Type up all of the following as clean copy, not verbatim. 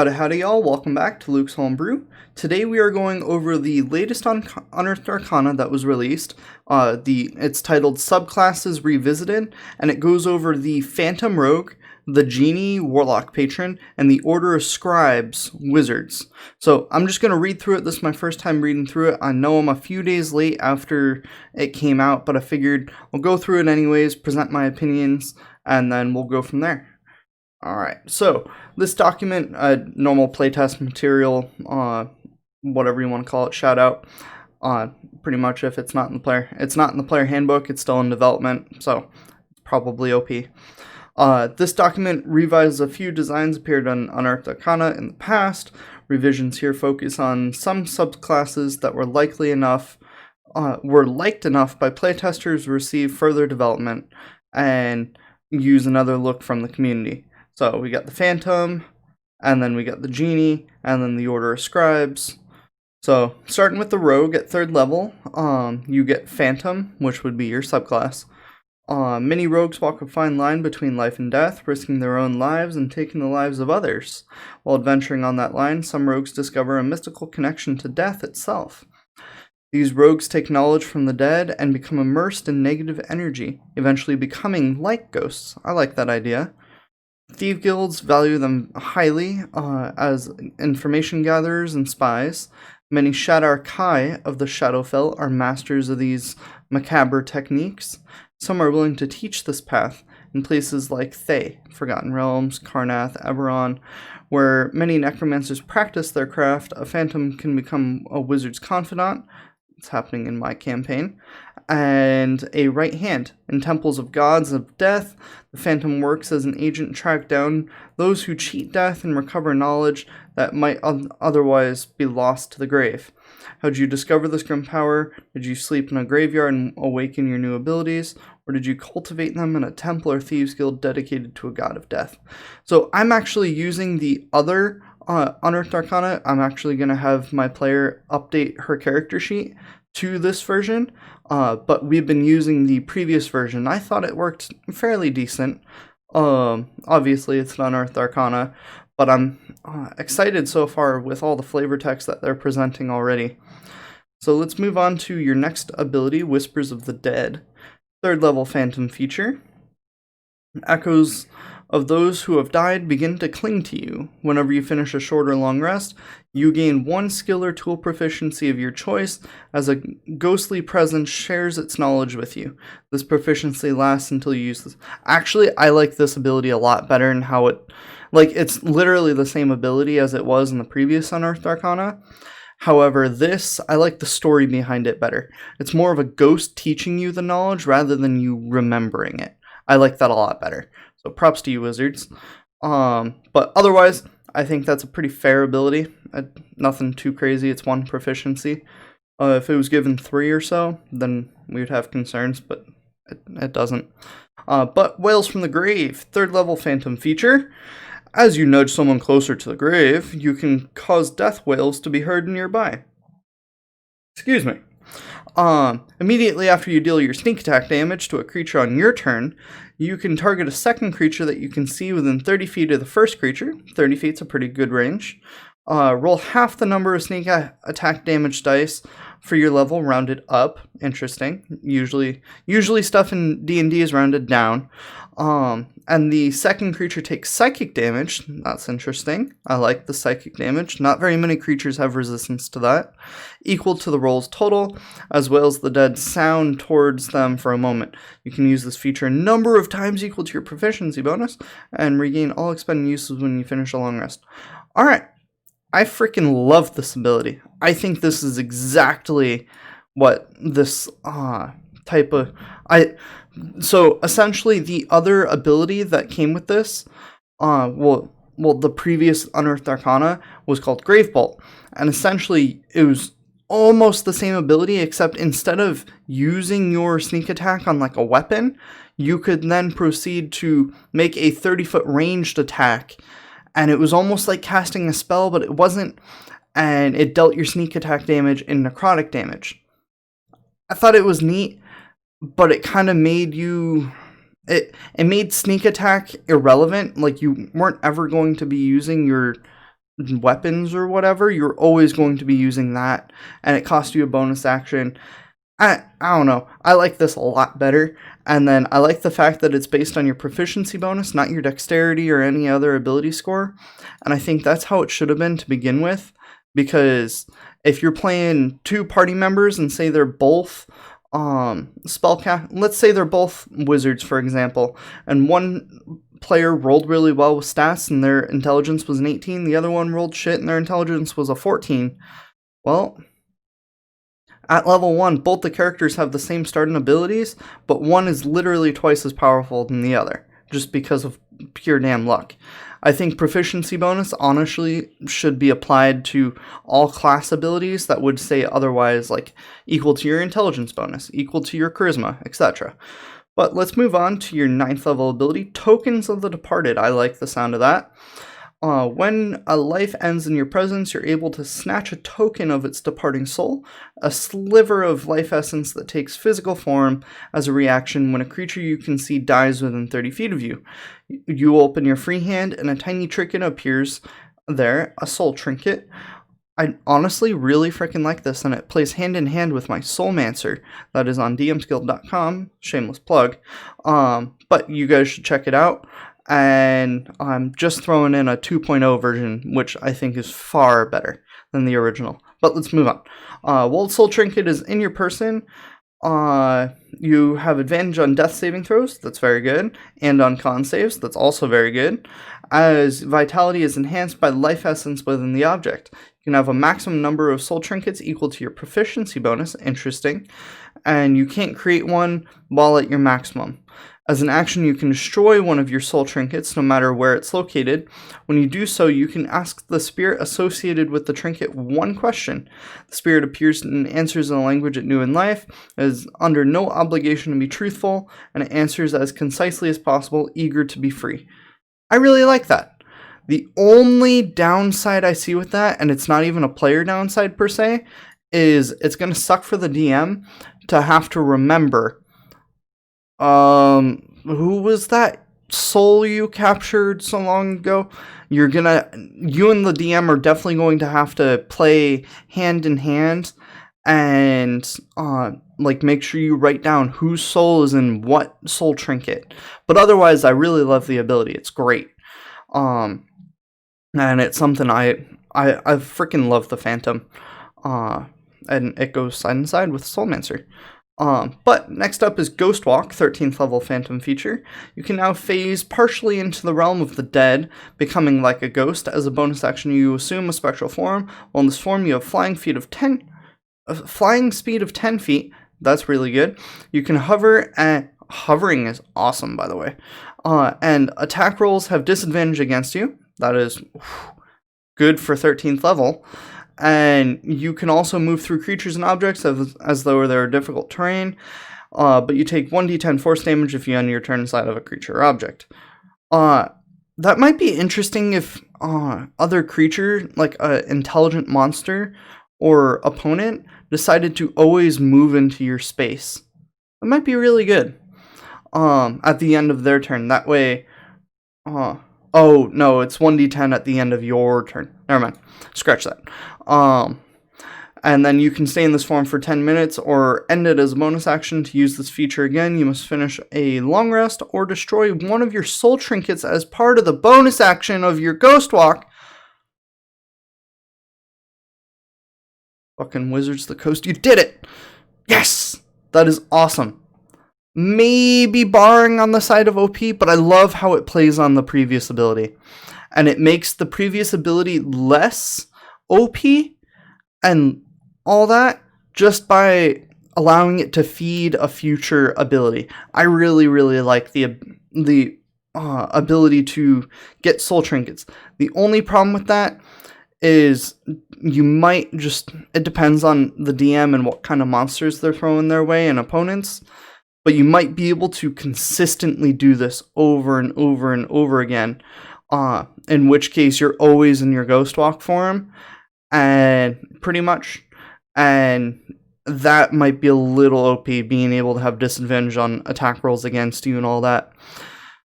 Howdy y'all, welcome back to Luke's Homebrew. Today we are going over the latest Unearthed Arcana that was released. It's titled Subclasses Revisited, and it goes over the Phantom Rogue, the Genie Warlock Patron, and the Order of Scribes Wizards. So I'm just going to read through it. This is my first time reading through it. I know I'm a few days late after it came out, but I figured I'll go through it anyways, present my opinions, and then we'll go from there. Alright, so this document, normal playtest material, whatever you want to call it, shout out, pretty much if it's not in the player handbook, it's still in development, so it's probably OP. This document revises a few designs appeared on Unearthed Arcana in the past. Revisions here focus on some subclasses that were liked enough by playtesters to receive further development and use another look from the community. So we got the Phantom, and then we got the Genie, and then the Order of Scribes. So starting with the Rogue at 3rd level, you get Phantom, which would be your subclass. Many rogues walk a fine line between life and death, risking their own lives and taking the lives of others. While adventuring on that line, some rogues discover a mystical connection to death itself. These rogues take knowledge from the dead and become immersed in negative energy, eventually becoming like ghosts. I like that idea. Thief guilds value them highly as information gatherers and spies. Many Shadar Kai of the Shadowfell are masters of these macabre techniques. Some are willing to teach this path in places like Thay, Forgotten Realms, Karnath, Eberron, where many necromancers practice their craft. A phantom can become a wizard's confidant. It's happening in my campaign. And a right hand. In temples of gods of death, the Phantom works as an agent to track down those who cheat death and recover knowledge that might otherwise be lost to the grave. How did you discover this grim power? Did you sleep in a graveyard and awaken your new abilities? Or did you cultivate them in a temple or thieves guild dedicated to a god of death? So I'm actually using the other Unearthed Arcana. I'm actually going to have my player update her character sheet to this version, but we've been using the previous version. I thought it worked fairly decent. Obviously it's an Unearthed Arcana, but I'm excited so far with all the flavor text that they're presenting already. So let's move on to your next ability, Whispers of the Dead. 3rd level Phantom feature. Echoes of those who have died begin to cling to you. Whenever you finish a short or long rest, you gain 1 skill or tool proficiency of your choice as a ghostly presence shares its knowledge with you. This proficiency lasts until you use this. Actually, I like this ability a lot better in how it's literally the same ability as it was in the previous Unearthed Arcana. However, I like the story behind it better. It's more of a ghost teaching you the knowledge rather than you remembering it. I like that a lot better. So props to you, wizards. But otherwise, I think that's a pretty fair ability. Nothing too crazy. It's 1 proficiency. If it was given 3 or so, then we would have concerns, but it doesn't. But Wails from the Grave, 3rd level Phantom feature. As you nudge someone closer to the grave, you can cause death wails to be heard nearby. Excuse me. Immediately after you deal your sneak attack damage to a creature on your turn, you can target a second creature that you can see within 30 feet of the first creature. 30 feet's a pretty good range. Roll half the number of sneak attack damage dice for your level, rounded up. Interesting. Usually stuff in D&D is rounded down. And the second creature takes psychic damage. That's interesting. I like the psychic damage. Not very many creatures have resistance to that. Equal to the roll's total, as well as the dead sound towards them for a moment. You can use this feature a number of times equal to your proficiency bonus, and regain all expended uses when you finish a long rest. Alright. I freaking love this ability. I think this is exactly what this type of... So essentially the other ability that came with this, the previous Unearthed Arcana was called Gravebolt. And essentially it was almost the same ability, except instead of using your sneak attack on like a weapon, you could then proceed to make a 30-foot ranged attack. And it was almost like casting a spell, but it wasn't. And it dealt your sneak attack damage and necrotic damage. I thought it was neat, but it kind of made you... It made sneak attack irrelevant. Like, you weren't ever going to be using your weapons or whatever, you're always going to be using that, and it costs you a bonus action. I don't know. I like this a lot better. And then I like the fact that it's based on your proficiency bonus, not your dexterity or any other ability score. And I think that's how it should have been to begin with. Because if you're playing two party members and say they're both let's say they're both wizards, for example, and one player rolled really well with stats and their intelligence was an 18, the other one rolled shit and their intelligence was a 14. Well, at level 1, both the characters have the same starting abilities, but one is literally twice as powerful than the other, just because of pure damn luck. I think proficiency bonus honestly should be applied to all class abilities that would say otherwise, like equal to your intelligence bonus, equal to your charisma, etc. But let's move on to your 9th level ability, Tokens of the Departed. I like the sound of that. When a life ends in your presence, you're able to snatch a token of its departing soul, a sliver of life essence that takes physical form as a reaction when a creature you can see dies within 30 feet of you. You open your free hand and a tiny trinket appears there, a soul trinket. I honestly really freaking like this, and it plays hand in hand with my Soulmancer that is on dmsguild.com, shameless plug, but you guys should check it out. And I'm just throwing in a 2.0 version, which I think is far better than the original. But let's move on. Wold Soul Trinket is in your person. You have advantage on death saving throws, that's very good, and on con saves, that's also very good, as vitality is enhanced by life essence within the object. You can have a maximum number of soul trinkets equal to your proficiency bonus, interesting, and you can't create one while at your maximum. As an action, you can destroy one of your soul trinkets, no matter where it's located. When you do so, you can ask the spirit associated with the trinket one question. The spirit appears and answers in a language it knew in life, is under no obligation to be truthful, and it answers as concisely as possible, eager to be free. I really like that. The only downside I see with that, and it's not even a player downside per se, is it's going to suck for the DM to have to remember who was that soul you captured so long ago? You and the DM are definitely going to have to play hand in hand and, make sure you write down whose soul is in what soul trinket. But otherwise, I really love the ability. It's great. And it's something I freaking love the Phantom. And it goes side and side with Soulmancer. But next up is Ghost Walk, 13th level Phantom feature. You can now phase partially into the realm of the dead, becoming like a ghost. As a bonus action, you assume a spectral form. While in this form, you have flying speed of 10 feet. That's really good. You can hover, and hovering is awesome, by the way. And attack rolls have disadvantage against you. That is good for 13th level. And you can also move through creatures and objects as though they're difficult terrain, but you take 1d10 force damage if you end your turn inside of a creature or object. That might be interesting if other creature, like an intelligent monster or opponent, decided to always move into your space. That might be really good at the end of their turn. That way... oh, no, it's 1d10 at the end of your turn. Never mind. Scratch that. And then you can stay in this form for 10 minutes or end it as a bonus action. To use this feature again, you must finish a long rest or destroy one of your soul trinkets as part of the bonus action of your Ghost Walk. Fucking Wizards of the Coast, you did it! Yes! That is awesome. Maybe barring on the side of OP, but I love how it plays on the previous ability. And it makes the previous ability less OP and all that just by allowing it to feed a future ability. I really, really like the ability to get soul trinkets. The only problem with that is you might just... It depends on the DM and what kind of monsters they're throwing their way and opponents. But you might be able to consistently do this over and over and over again. In which case you're always in your Ghost Walk form. And pretty much. And that might be a little OP, being able to have disadvantage on attack rolls against you and all that.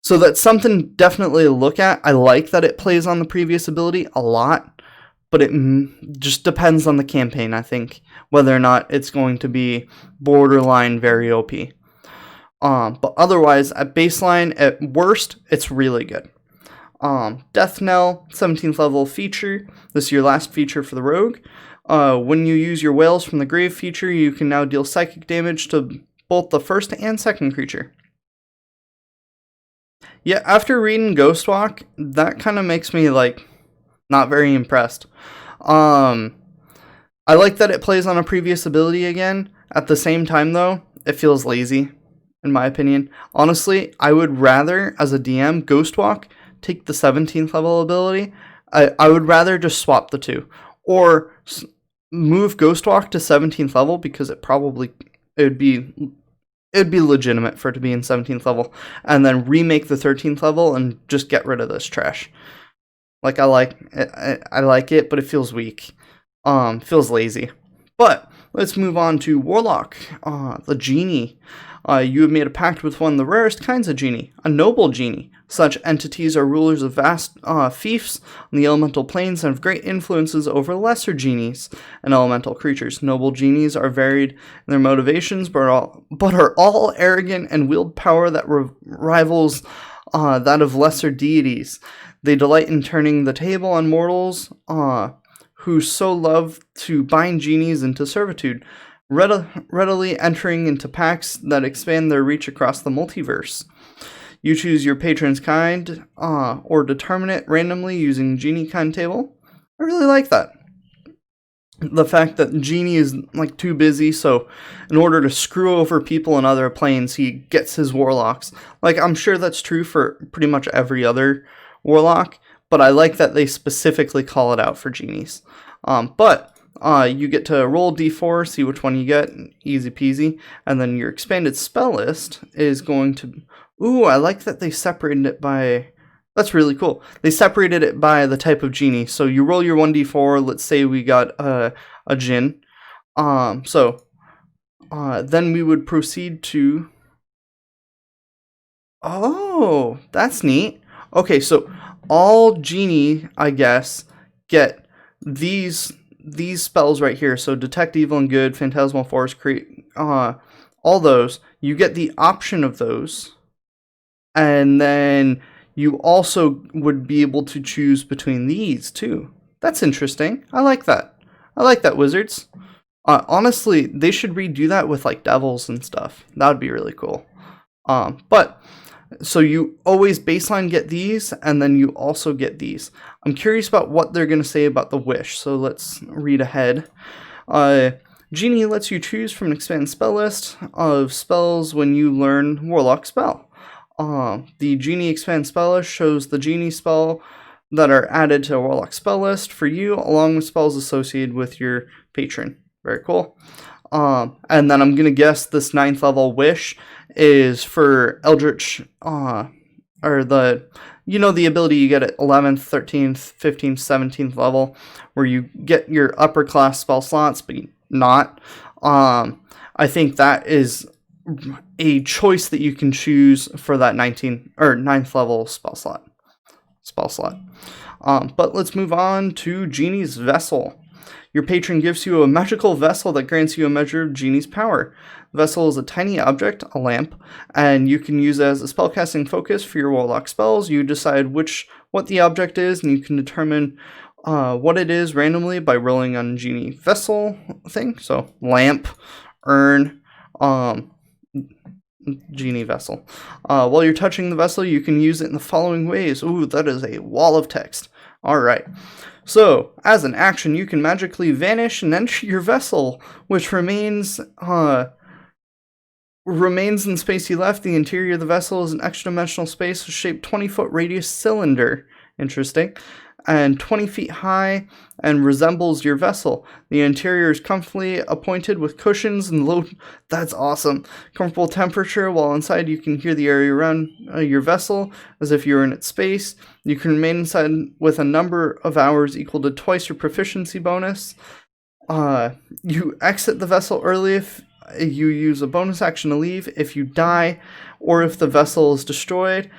So that's something definitely to look at. I like that it plays on the previous ability a lot. but it just depends on the campaign, I think, whether or not it's going to be borderline very OP. But otherwise, at baseline, at worst, it's really good. Death Knell, 17th level feature. This is your last feature for the rogue. When you use your Whales from the Grave feature, you can now deal psychic damage to both the first and second creature. Yeah, after reading Ghostwalk, that kind of makes me, like, not very impressed. I like that it plays on a previous ability again. At the same time, though, it feels lazy, in my opinion. Honestly, I would rather, as a DM, Ghostwalk take the 17th level ability. I would rather just swap the two. Or move Ghostwalk to 17th level, because it would be legitimate for it to be in 17th level, and then remake the 13th level and just get rid of this trash. Like, I like it, but it feels weak. Feels lazy. But let's move on to Warlock. The Genie. You have made a pact with one of the rarest kinds of genie, a noble genie. Such entities are rulers of vast fiefs on the elemental planes and have great influences over lesser genies and elemental creatures. Noble genies are varied in their motivations, but are all arrogant and wield power that rivals that of lesser deities. They delight in turning the table on mortals who so love to bind genies into servitude, readily entering into pacts that expand their reach across the multiverse. You choose your patron's kind, or determine it randomly using Genie kind table. I really like that. The fact that Genie is, like, too busy, so in order to screw over people in other planes, he gets his warlocks. Like, I'm sure that's true for pretty much every other warlock, but I like that they specifically call it out for genies. You get to roll d4, see which one you get, easy peasy, and then your expanded spell list is going to... Ooh, I like that they separated it by... That's really cool. They separated it by the type of genie. So you roll your 1d4, let's say we got a Jinn. Then we would proceed to... Oh, that's neat. Okay, so all Genie, I guess, get these spells right here. So Detect Evil and Good, Phantasmal Force, create all those. You get the option of those. And then you also would be able to choose between these too. That's interesting. I like that. I like that, Wizards. Honestly, they should redo that with, like, devils and stuff. That would be really cool. So you always baseline get these, and then you also get these. I'm curious about what they're going to say about the wish, so let's read ahead. Genie lets you choose from an expanded spell list of spells when you learn Warlock spell. The Genie expanded spell list shows the Genie spell that are added to a Warlock spell list for you, along with spells associated with your patron. Very cool. And then I'm going to guess this 9th level wish is for Eldritch, or the ability you get at 11th, 13th, 15th, 17th level, where you get your upper class spell slots, but not. I think that is a choice that you can choose for that 9th level spell slot. But let's move on to Genie's Vessel. Your patron gives you a magical vessel that grants you a measure of Genie's power. The vessel is a tiny object, a lamp, and you can use it as a spellcasting focus for your warlock spells. You decide what the object is, and you can determine what it is randomly by rolling on Genie Vessel thing. So, lamp, urn, Genie Vessel. While you're touching the vessel, you can use it in the following ways. Ooh, that is a wall of text. Alright. So, as an action, you can magically vanish and enter your vessel, which remains in space you left. The interior of the vessel is an extra-dimensional space with shaped 20-foot radius cylinder. Interesting. And 20 feet high and resembles your vessel. The interior is comfortably appointed with cushions and low... That's awesome. Comfortable temperature. While inside, you can hear the area around your vessel as if you were in its space. You can remain inside with a number of hours equal to twice your proficiency bonus. You exit the vessel early if you use a bonus action to leave. If you die or if the vessel is destroyed,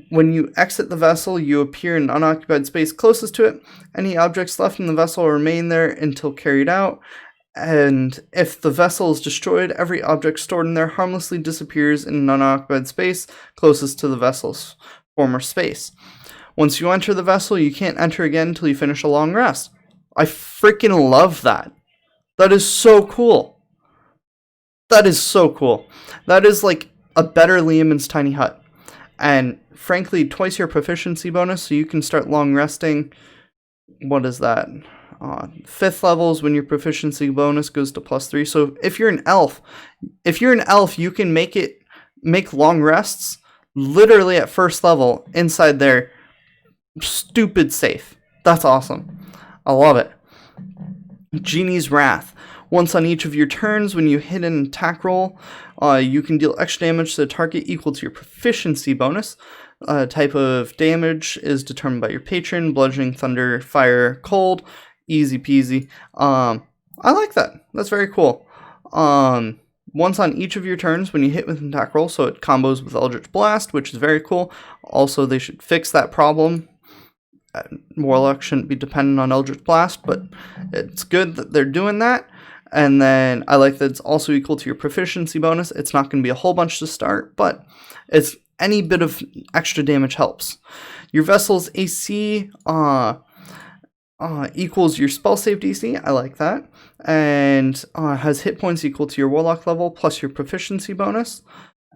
When you exit the vessel, you appear in unoccupied space closest to it. Any objects left in the vessel remain there until carried out. And if the vessel is destroyed, every object stored in there harmlessly disappears in an unoccupied space closest to the vessel's former space. Once you enter the vessel, you can't enter again until you finish a long rest. I freaking love that. That is so cool. That is so cool. That is like a better Liamon's Tiny Hut. And frankly, twice your proficiency bonus, so you can start long resting. What is that? 5th levels when your proficiency bonus goes to +3. So if you're an elf, you can make long rests literally at 1st level inside there. Stupid safe. That's awesome. I love it. Genie's Wrath. Once on each of your turns, when you hit an attack roll, you can deal extra damage to the target equal to your proficiency bonus. Type of damage is determined by your patron. Bludgeoning, thunder, fire, cold. Easy peasy. I like that. That's very cool. Once on each of your turns, when you hit with an attack roll, so it combos with Eldritch Blast, which is very cool. Also, they should fix that problem. Warlock shouldn't be dependent on Eldritch Blast, but it's good that they're doing that. And then I like that it's also equal to your proficiency bonus. It's not going to be a whole bunch to start, but it's any bit of extra damage helps. Your vessel's AC equals your spell save DC. I like that. And has hit points equal to your warlock level plus your proficiency bonus.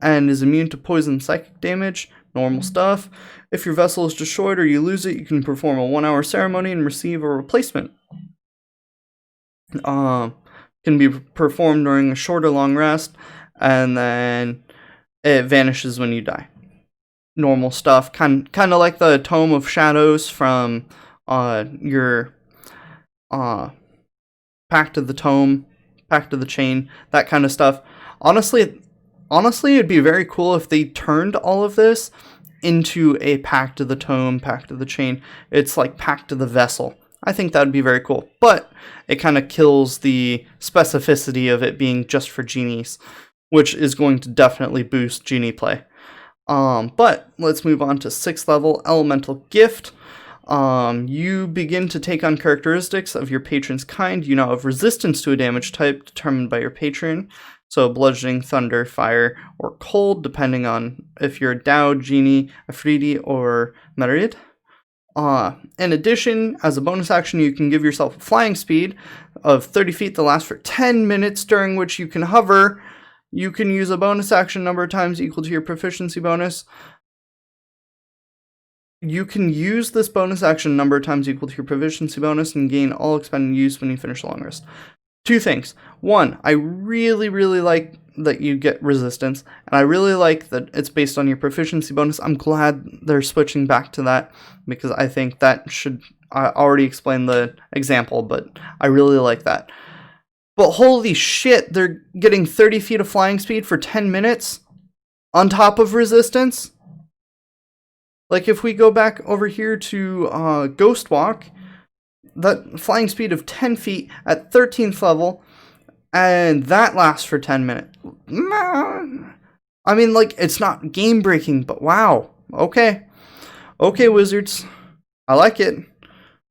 And is immune to poison psychic damage. Normal stuff. If your vessel is destroyed or you lose it, you can perform a 1-hour ceremony and receive a replacement. Can be performed during a short or long rest, and then it vanishes when you die. Normal stuff, kind of like the Tome of Shadows from your Pact of the Tome, Pact of the Chain, that kind of stuff. Honestly, it'd be very cool if they turned all of this into a Pact of the Tome, Pact of the Chain. It's like Pact of the Vessel. I think that would be very cool, but it kind of kills the specificity of it being just for genies, which is going to definitely boost genie play. But let's move on to 6th level, Elemental Gift. You begin to take on characteristics of your patron's kind. You now have resistance to a damage type determined by your patron. So bludgeoning, thunder, fire, or cold, depending on if you're a Dao, Genie, Afridi, or Merid. In addition, as a bonus action, you can give yourself a flying speed of 30 feet that lasts for 10 minutes, during which you can hover. You can use a bonus action number of times equal to your proficiency bonus. You can use this bonus action number of times equal to your proficiency bonus and gain all expended use when you finish a long rest. 2 things. 1, I really, really like that you get resistance, and I really like that it's based on your proficiency bonus. I'm glad they're switching back to that, because I think that should... I already explained the example, but I really like that. But holy shit, they're getting 30 feet of flying speed for 10 minutes on top of resistance? Like, if we go back over here to Ghost Walk, that flying speed of 10 feet at 13th level, and that lasts for 10 minutes. I mean, like, it's not game-breaking, but wow. Okay. Okay, Wizards. I like it.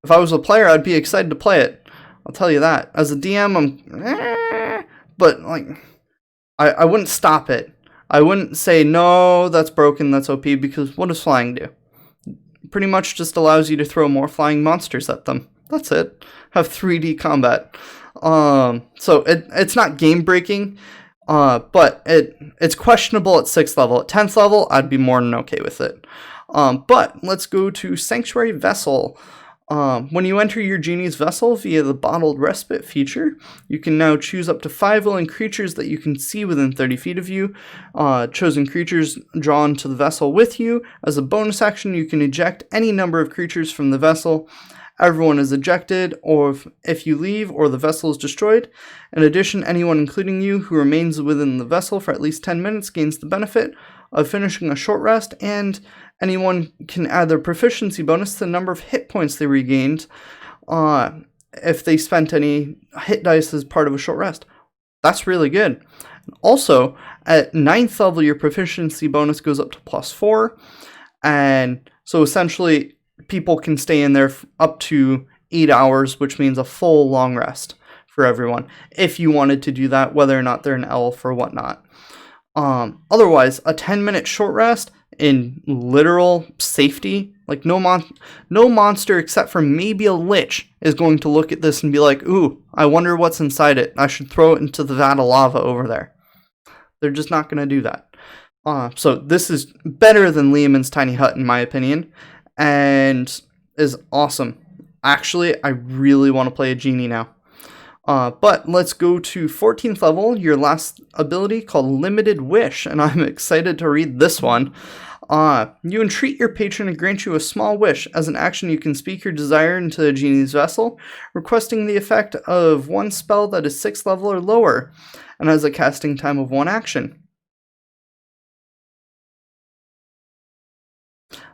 If I was a player, I'd be excited to play it. I'll tell you that. As a DM, but, like, I wouldn't stop it. I wouldn't say, no, that's broken, that's OP, because what does flying do? Pretty much just allows you to throw more flying monsters at them. That's it. Have 3D combat. So it's not game breaking, but it's questionable at 6th level. At 10th level, I'd be more than okay with it. But let's go to Sanctuary Vessel. When you enter your Genie's Vessel via the Bottled Respite feature, you can now choose up to 5 willing creatures that you can see within 30 feet of you. Chosen creatures drawn to the vessel with you. As a bonus action, you can eject any number of creatures from the vessel. Everyone is ejected, or if you leave or the vessel is destroyed. In addition, anyone, including you, who remains within the vessel for at least 10 minutes gains the benefit of finishing a short rest, and anyone can add their proficiency bonus to the number of hit points they regained if they spent any hit dice as part of a short rest. That's really good. Also, at 9th level, your proficiency bonus goes up to +4. And so essentially, people can stay in there up to 8 hours, which means a full long rest for everyone, if you wanted to do that, whether or not they're an elf or whatnot. Otherwise, a 10-minute short rest in literal safety, like no monster except for maybe a lich is going to look at this and be like, ooh, I wonder what's inside it. I should throw it into the vat of lava over there. They're just not going to do that. So this is better than Leomund's Tiny Hut, in my opinion, and is awesome. Actually, I really want to play a Genie now. But let's go to 14th level, your last ability called Limited Wish, and I'm excited to read this one. You entreat your patron to grant you a small wish. As an action, you can speak your desire into the genie's vessel, requesting the effect of one spell that is 6th level or lower, and has a casting time of 1 action.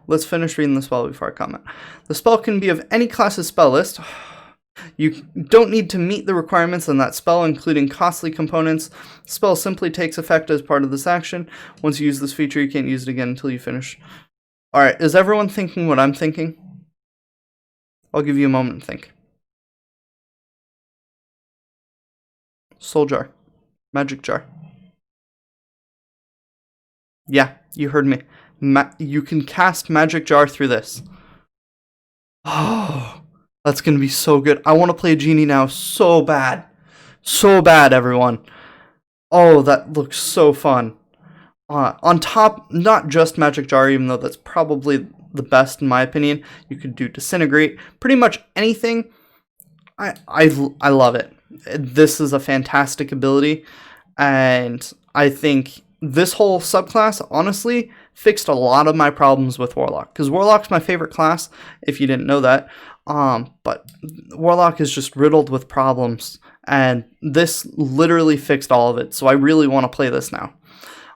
Let's finish reading the spell before I comment. The spell can be of any class's spell list. You don't need to meet the requirements on that spell, including costly components. The spell simply takes effect as part of this action. Once you use this feature, you can't use it again until you finish. Alright, is everyone thinking what I'm thinking? I'll give you a moment to think. Soul Jar. Magic Jar. Yeah, you heard me. You can cast Magic Jar through this. Oh, that's going to be so good. I want to play a Genie now so bad. So bad, everyone. Oh, that looks so fun. On top, not just Magic Jar, even though that's probably the best in my opinion. You could do Disintegrate. Pretty much anything. I love it. This is a fantastic ability. And I think this whole subclass, honestly, fixed a lot of my problems with Warlock. Because Warlock's my favorite class, if you didn't know that. But Warlock is just riddled with problems. And this literally fixed all of it. So I really want to play this now.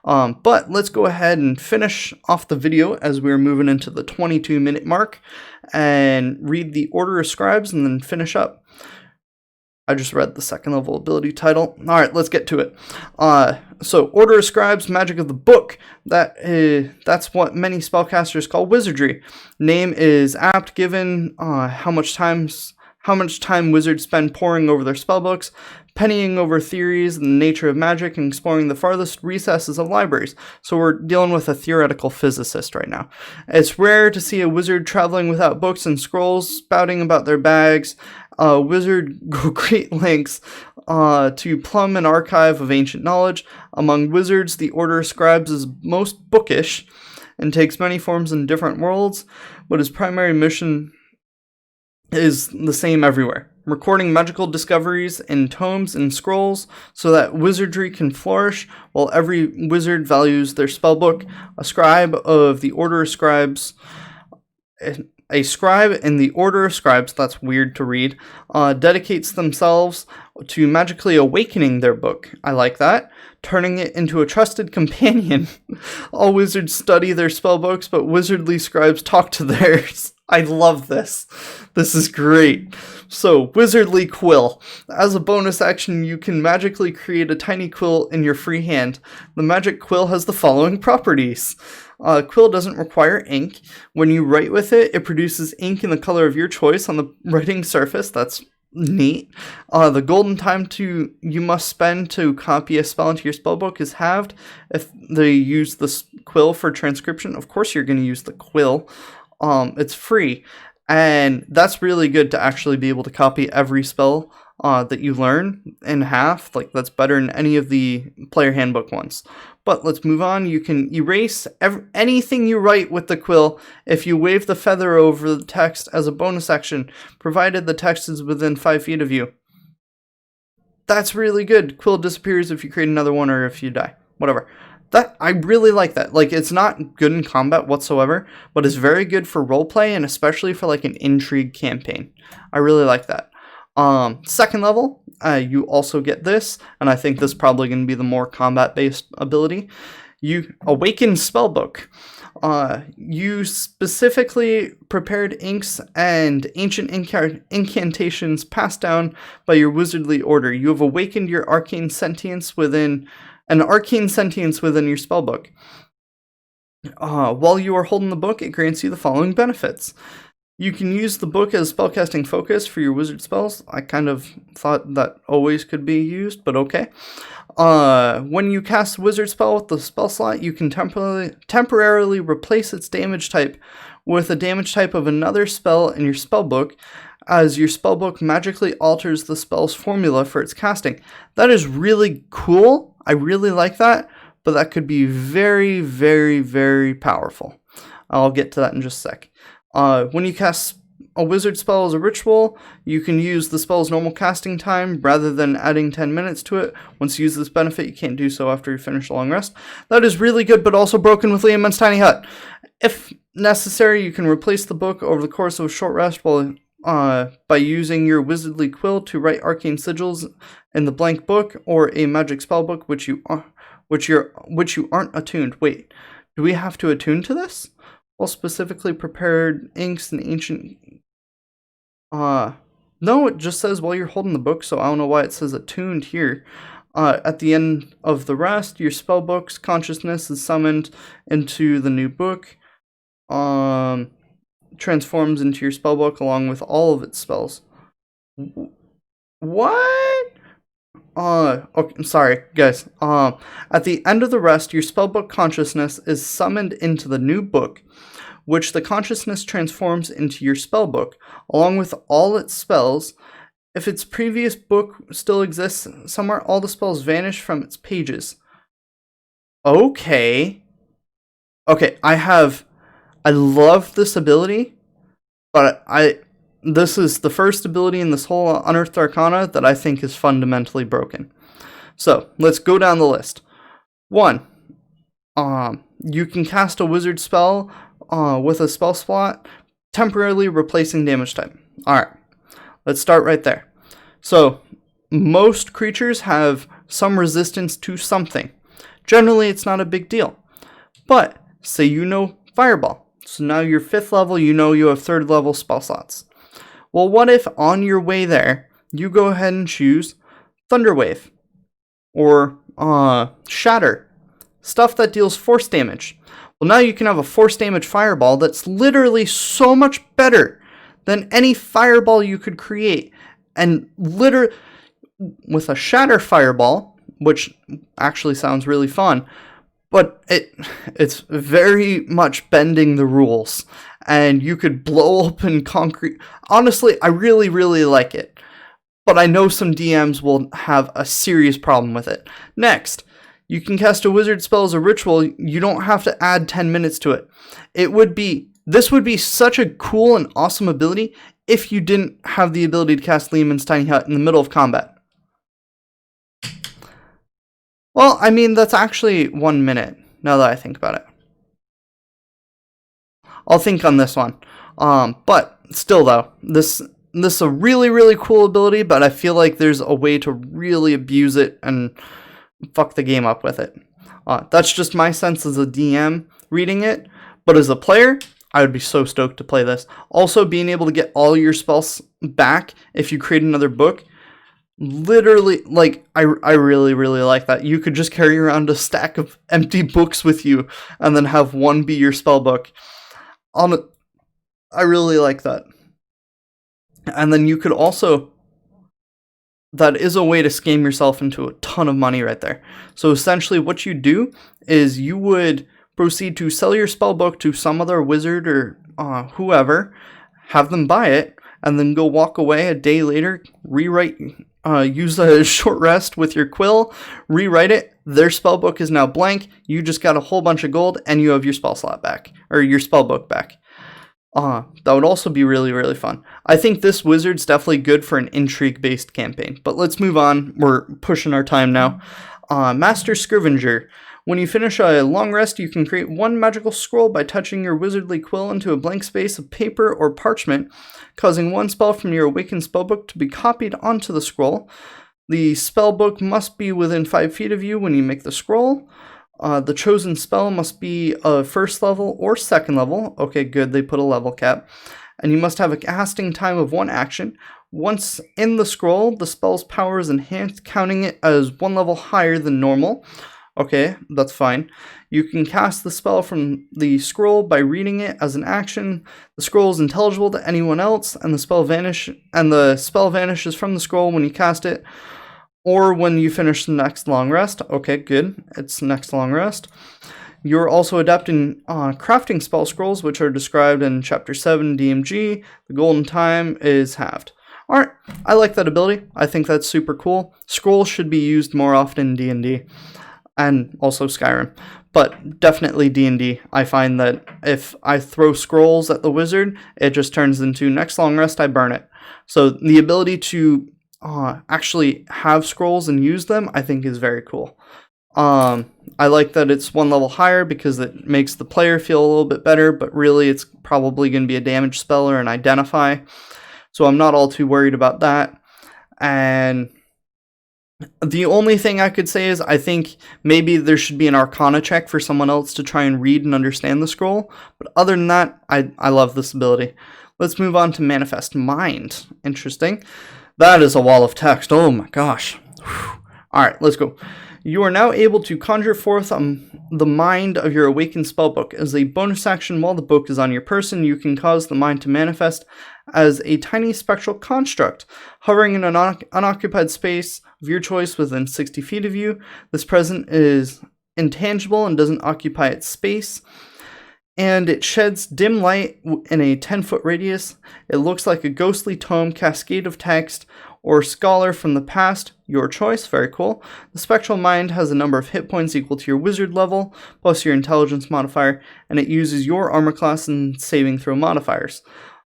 But let's go ahead and finish off the video as we're moving into the 22-minute mark. And read the Order of Scribes and then finish up. I just read the 2nd level ability title. Alright, let's get to it. So, Order of Scribes, Magic of the Book. That's what many spellcasters call wizardry. Name is apt given how much time wizards spend poring over their spellbooks, pennying over theories and the nature of magic, and exploring the farthest recesses of libraries. So we're dealing with a theoretical physicist right now. It's rare to see a wizard traveling without books and scrolls, spouting about their bags. Wizard go great lengths to plumb an archive of ancient knowledge. Among wizards, the Order of Scribes is most bookish and takes many forms in different worlds, but his primary mission is the same everywhere. Recording magical discoveries in tomes and scrolls so that wizardry can flourish while every wizard values their spellbook. A scribe of the Order of Scribes... A scribe in the Order of Scribes, that's weird to read, dedicates themselves to magically awakening their book. I like that. Turning it into a trusted companion. All wizards study their spellbooks, but wizardly scribes talk to theirs. I love this. This is great. So, Wizardly Quill. As a bonus action, you can magically create a tiny quill in your free hand. The magic quill has the following properties. Quill doesn't require ink. When you write with it, it produces ink in the color of your choice on the writing surface. That's neat. The golden time you must spend to copy a spell into your spellbook is halved. If they use the quill for transcription, of course you're going to use the quill. It's free. And that's really good to actually be able to copy every spell that you learn in half. Like, that's better than any of the player handbook ones. But let's move on. You can erase anything you write with the quill if you wave the feather over the text as a bonus action, provided the text is within 5 feet of you. That's really good. Quill disappears if you create another one or if you die. Whatever. I really like that. Like, it's not good in combat whatsoever, but it's very good for roleplay and especially for like an intrigue campaign. I really like that. 2nd level, you also get this, and I think this is probably going to be the more combat-based ability. You awaken spellbook. You specifically prepared inks and ancient incantations passed down by your wizardly order. You have awakened your arcane sentience within your spellbook. While you are holding the book, it grants you the following benefits. You can use the book as spellcasting focus for your wizard spells. I kind of thought that always could be used, but okay. When you cast a wizard spell with the spell slot, you can temporarily replace its damage type with a damage type of another spell in your spellbook, as your spellbook magically alters the spell's formula for its casting. That is really cool. I really like that, but that could be very, very, very powerful. I'll get to that in just a sec. When you cast a wizard spell as a ritual, you can use the spell's normal casting time rather than adding 10 minutes to it. Once you use this benefit, you can't do so after you finish a long rest. That is really good, but also broken with Liam Tiny Hut. If necessary, you can replace the book over the course of a short rest by using your wizardly quill to write arcane sigils in the blank book or a magic spell book which you aren't attuned. Wait, do we have to attune to this? Well, specifically prepared inks and ancient. No, it just says while you're holding the book, so I don't know why it says attuned here. At the end of the rest, your spellbook's consciousness is summoned into the new book. Transforms into your spellbook along with all of its spells. What? Okay, sorry, guys. At the end of the rest, your spellbook consciousness is summoned into the new book, which the consciousness transforms into your spellbook, along with all its spells. If its previous book still exists somewhere, all the spells vanish from its pages. Okay. Okay, I love this ability, but this is the first ability in this whole Unearthed Arcana that I think is fundamentally broken. So, let's go down the list. 1. You can cast a wizard spell with a spell slot, temporarily replacing damage type. Alright, let's start right there. So, most creatures have some resistance to something. Generally, it's not a big deal. But, say you know Fireball. So now you're 5th level, you know you have 3rd level spell slots. Well, what if on your way there, you go ahead and choose Thunderwave or Shatter, stuff that deals force damage. Well, now you can have a force damage fireball that's literally so much better than any fireball you could create. And literally, with a Shatter fireball, which actually sounds really fun, but it's very much bending the rules, and you could blow open concrete. Honestly, I really, really like it, but I know some DMs will have a serious problem with it. Next, you can cast a wizard spell as a ritual. You don't have to add 10 minutes to it. This would be such a cool and awesome ability if you didn't have the ability to cast Lehman's Tiny Hut in the middle of combat. Well, I mean, that's actually 1 minute, now that I think about it. I'll think on this one. But still, though, this is a really, really cool ability, but I feel like there's a way to really abuse it and fuck the game up with it. That's just my sense as a DM reading it, but as a player, I would be so stoked to play this. Also, being able to get all your spells back if you create another book. Literally, like, I really, really like that. You could just carry around a stack of empty books with you and then have one be your spell book. I really like that. And then you could also, that is a way to scam yourself into a ton of money right there. So essentially what you do is you would proceed to sell your spell book to some other wizard or whoever, have them buy it, and then go walk away a day later, rewrite, use a short rest with your quill, rewrite it, their spellbook is now blank, you just got a whole bunch of gold, and you have your spell slot back, or your spellbook back. That would also be really, really fun. I think this wizard's definitely good for an intrigue-based campaign, but let's move on, we're pushing our time now. Master Scrivenger. When you finish a long rest, you can create one magical scroll by touching your wizardly quill into a blank space of paper or parchment, causing one spell from your awakened spellbook to be copied onto the scroll. The spellbook must be within 5 feet of you when you make the scroll. The chosen spell must be a 1st level or 2nd level. Okay, good, they put a level cap. And you must have a casting time of 1 action. Once in the scroll, the spell's power is enhanced, counting it as 1 level higher than normal. Okay, that's fine. You can cast the spell from the scroll by reading it as an action. The scroll is intelligible to anyone else, and the spell vanishes from the scroll when you cast it, or when you finish the next long rest. Okay, good. It's next long rest. You're also adept in crafting spell scrolls, which are described in Chapter 7 DMG. The golden time is halved. Alright, I like that ability. I think that's super cool. Scrolls should be used more often in D&D, and also Skyrim. But definitely D&D. I find that if I throw scrolls at the wizard, it just turns into next long rest, I burn it. So the ability to actually have scrolls and use them, I think is very cool. I like that it's one level higher because it makes the player feel a little bit better, but really it's probably going to be a damage spell or an identify. So I'm not all too worried about that. And the only thing I could say is I think maybe there should be an Arcana check for someone else to try and read and understand the scroll. But other than that, I love this ability. Let's move on to Manifest Mind. Interesting. That is a wall of text. Oh my gosh. Alright, let's go. You are now able to conjure forth the mind of your awakened spellbook. As a bonus action while the book is on your person, you can cause the mind to manifest as a tiny spectral construct, hovering in an unoccupied space of your choice within 60 feet of you. This present is intangible and doesn't occupy its space, and it sheds dim light in a 10-foot radius. It looks like a ghostly tome, cascade of text, or scholar from the past, your choice. Very cool. The spectral mind has a number of hit points equal to your wizard level, plus your intelligence modifier, and it uses your armor class and saving throw modifiers.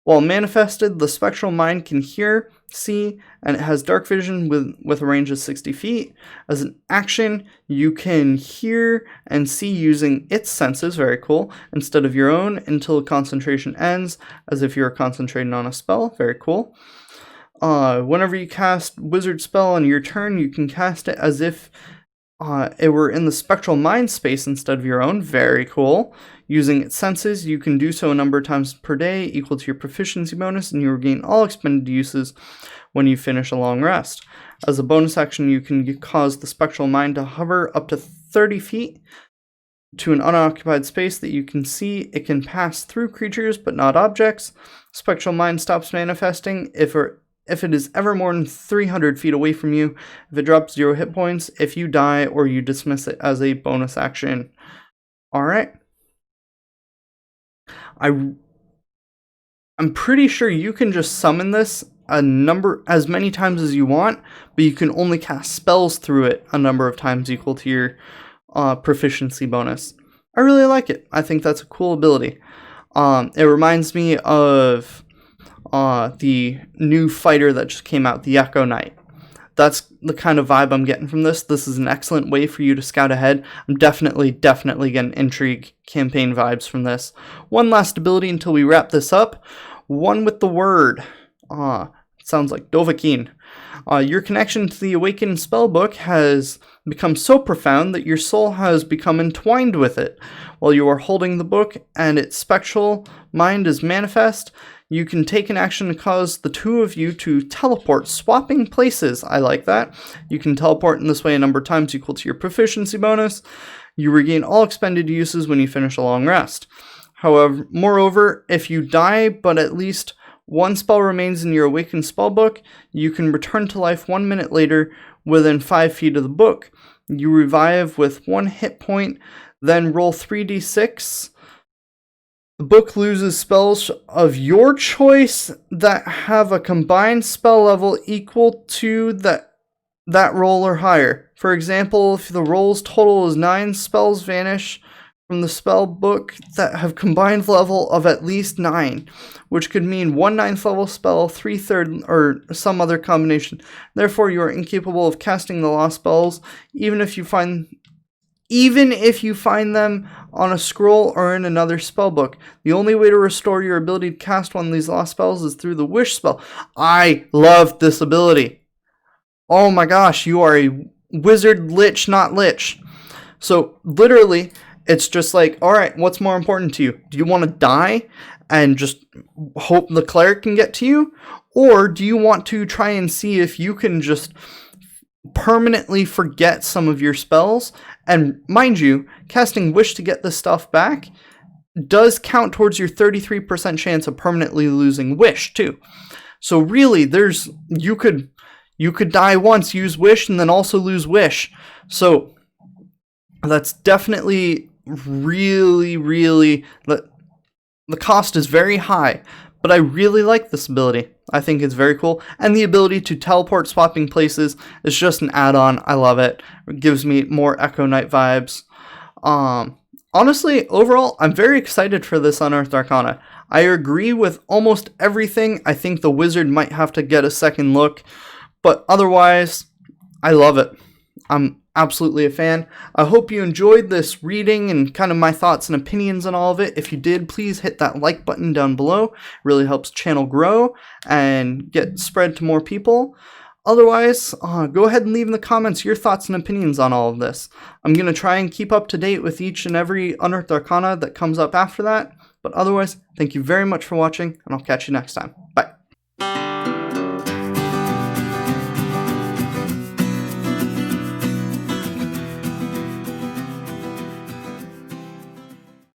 While manifested, the spectral mind can hear, see, and it has dark vision with a range of 60 feet. As an action, you can hear and see using its senses, very cool, instead of your own until concentration ends, as if you're concentrating on a spell. Very cool. Whenever you cast wizard spell on your turn, you can cast it as if it were in the spectral mind space instead of your own. Very cool. Using its senses, you can do so a number of times per day, equal to your proficiency bonus, and you regain all expended uses when you finish a long rest. As a bonus action, you can cause the spectral mind to hover up to 30 feet to an unoccupied space that you can see. It can pass through creatures, but not objects. Spectral mind stops manifesting if it is ever more than 300 feet away from you, if it drops 0 hit points, if you die, or you dismiss it as a bonus action. Alright. I'm pretty sure you can just summon this as many times as you want, but you can only cast spells through it a number of times equal to your proficiency bonus. I really like it. I think that's a cool ability. It reminds me of the new fighter that just came out, the Echo Knight. That's the kind of vibe I'm getting from this. This is an excellent way for you to scout ahead. I'm definitely getting intrigue campaign vibes from this. One last ability until we wrap this up. One with the word. Sounds like Dovahkiin. Your connection to the Awakened Spellbook has become so profound that your soul has become entwined with it. While you are holding the book and its spectral mind is manifest, you can take an action to cause the two of you to teleport, swapping places. I like that. You can teleport in this way a number of times equal to your proficiency bonus. You regain all expended uses when you finish a long rest. However, moreover, if you die but at least one spell remains in your awakened spellbook, you can return to life 1 minute later within 5 feet of the book. You revive with 1 hit point, then roll 3d6. The book loses spells of your choice that have a combined spell level equal to that roll or higher. For example, if the roll's total is 9, spells vanish from the spell book that have combined level of at least 9, which could mean 1 9th level spell, 3/3, or some other combination. Therefore, you are incapable of casting the lost spells, even if you find them on a scroll or in another spellbook. The only way to restore your ability to cast one of these lost spells is through the wish spell. I love this ability. Oh my gosh, you are a wizard lich, not lich. So literally, it's just like, alright, what's more important to you? Do you want to die and just hope the cleric can get to you? Or do you want to try and see if you can just permanently forget some of your spells. And mind you, casting Wish to get this stuff back does count towards your 33% chance of permanently losing Wish too. So really, you could die once, use Wish, and then also lose Wish. So that's definitely really the cost is very high, but I really like this ability. I think it's very cool, and the ability to teleport swapping places is just an add-on. I love it. It gives me more Echo Knight vibes. Honestly, overall, I'm very excited for this Unearthed Arcana. I agree with almost everything. I think the wizard might have to get a second look, but otherwise, I love it. I'm absolutely a fan. I hope you enjoyed this reading and kind of my thoughts and opinions on all of it. If you did, please hit that like button down below. It really helps channel grow and get spread to more people. Otherwise, go ahead and leave in the comments your thoughts and opinions on all of this. I'm going to try and keep up to date with each and every Unearthed Arcana that comes up after that. But otherwise, thank you very much for watching, and I'll catch you next time.